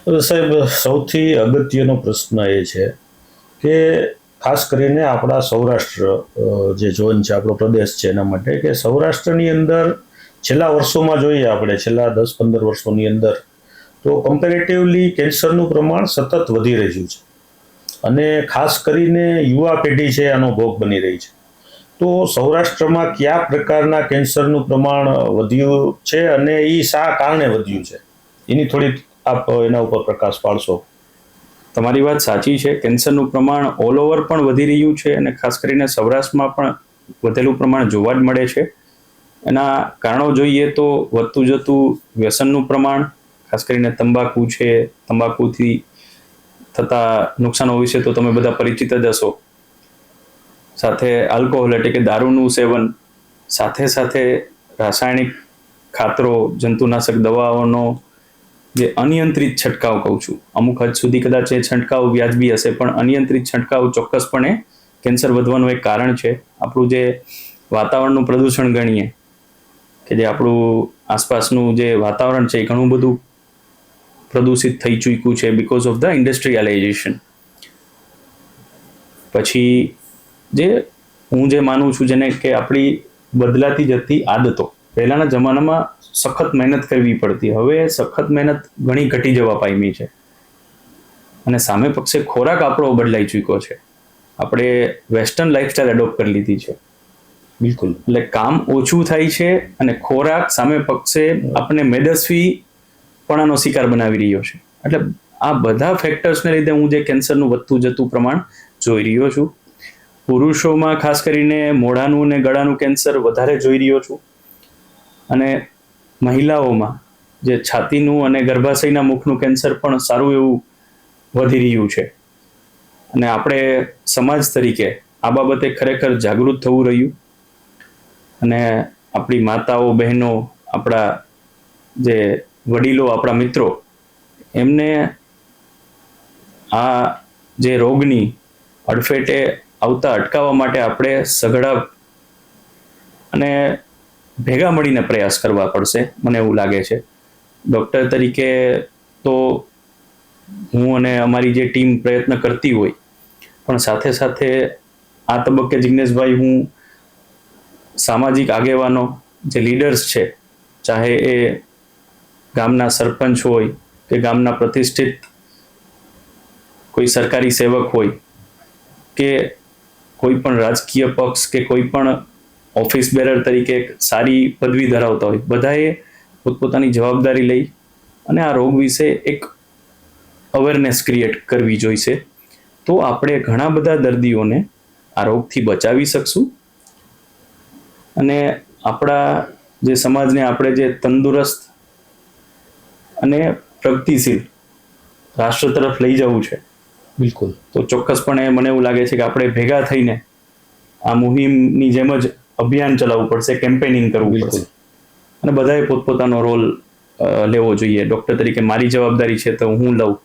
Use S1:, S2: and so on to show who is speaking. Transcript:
S1: સાહેબ, સૌથી અગત્યનો પ્રશ્ન એ છે કે ખાસ કરીને આપણા સૌરાષ્ટ્ર જે ઝોન છે, આપણો પ્રદેશ છે, એના માટે કે સૌરાષ્ટ્રની અંદર છેલ્લા વર્ષોમાં જોઈએ આપણે છેલ્લા 10-15 વર્ષોની અંદર તો કમ્પેરેટિવલી કેન્સરનું પ્રમાણ સતત વધી રહ્યું છે અને ખાસ કરીને યુવા પેઢી છે આનો ભોગ બની રહી છે. તો સૌરાષ્ટ્રમાં કયા પ્રકારના કેન્સરનું પ્રમાણ વધ્યું છે અને એ શા કારણે વધ્યું છે, એની થોડી આપ એના ઉપર પ્રકાશ પાડશો?
S2: તમારી વાત સાચી છે. કેન્સરનું પ્રમાણ ઓલ ઓવર પણ વધી રહ્યું છે અને ખાસ કરીને સૌરાષ્ટ્રમાં પણ વધેલું પ્રમાણ જોવા જ મળે છે. એના કારણો જોઈએ તો વધતું જતું વ્યસનનું પ્રમાણ, ખાસ કરીને તંબાકુ છે, તંબાકુથી થતા નુકસાનો વિશે તો તમે બધા પરિચિત જ હશો. સાથે આલ્કોહોલ એટલે કે દારૂનું સેવન, સાથે સાથે રાસાયણિક ખાતરો, જંતુનાશક દવાઓનો જે અનિયંત્રિત છંટકાવ કહું છું, અમુક હદ સુધી કદાચ એ છંટકાવ વ્યાજબી હશે, પણ અનિયંત્રિત છંટકાવ ચોક્કસપણે કેન્સર વધવાનું એક કારણ છે. આપણું જે વાતાવરણનું પ્રદૂષણ ગણીએ કે જે આપણું આસપાસનું જે વાતાવરણ છે એ ઘણું બધું પ્રદૂષિત થઈ ચૂક્યું છે બિકોઝ ઓફ ધ ઇન્ડસ્ટ્રીયલાઇઝેશન. પછી હું જે માનું છું જેને કે આપણી બદલાતી જતી આદતો, પહેલાના જમાનામાં સખત મહેનત કરવી પડતી, હવે સખત મહેનત ઘણી ઘટી જવા પામી છે અને સામે પક્ષે ખોરાક આપણો બદલાઈ ચૂક્યો છે. આપણે વેસ્ટર્ન લાઈફસ્ટાઈલ એડોપ્ટ કરી લીધી છે.
S1: બિલકુલ.
S2: એટલે કામ ઓછું થાય છે અને ખોરાક સામે પક્ષે આપણને મેદસ્વી પણાનો શિકાર બનાવી રહ્યો છે. એટલે આ બધા ફેક્ટર્સને લીધે હું જે કેન્સરનું વધતું જતું પ્રમાણ જોઈ રહ્યો છું. પુરુષોમાં ખાસ કરીને મોઢાનું અને ગળાનું કેન્સર વધારે જોઈ રહ્યો છું અને મહિલાઓમાં જે છાતીનું અને ગર્ભાશયના મુખનું કેન્સર પણ સારું એવું વધી રહ્યું છે. અને આપણે સમાજ તરીકે આ બાબતે ખરેખર જાગૃત થવું રહ્યું અને આપણી માતાઓ, બહેનો, આપણા જે વડીલો, આપણા મિત્રો, એમને આ જે રોગની અડફેટે આવતા અટકાવવા માટે આપણે સઘળા અને ભેગા મળીને પ્રયાસ કરવા પડશે, મને એવું લાગે છે. ડૉક્ટર તરીકે તો હું અને અમારી જે ટીમ પ્રયત્ન કરતી હોય, પણ સાથે સાથે આ તબક્કે જિગ્નેશભાઈ હું સામાજિક આગેવાનો, જે લીડર્સ છે, ચાહે એ ગામના સરપંચ હોય કે ગામના પ્રતિષ્ઠિત કોઈ સરકારી સેવક હોય કે કોઈ પણ રાજકીય પક્ષ કે કોઈ પણ ઓફિસ બેરર તરીકે સારી પદવી ધરાવતા હોય, બધાએ પોતપોતાની જવાબદારી લઈ અને આ રોગ વિશે એક અવેરનેસ ક્રિએટ કરવી જોઈશે. તો આપણે ઘણા બધા દર્દીઓને આ રોગથી બચાવી શકશું અને આપણા જે સમાજને આપણે જે તંદુરસ્ત અને પ્રગતિશીલ રાષ્ટ્ર તરફ લઈ જવું છે.
S1: બિલકુલ.
S2: તો ચોક્કસપણે મને એવું લાગે છે કે આપણે ભેગા થઈને આ મુહિમની જેમ જ અભિયાન ચલાવવું પડશે, કેમ્પેનિંગ કરવું પડશે અને બધાએ પોતપોતાનો રોલ લેવો જોઈએ. ડૉક્ટર તરીકે મારી જવાબદારી છે તો હું લઉં,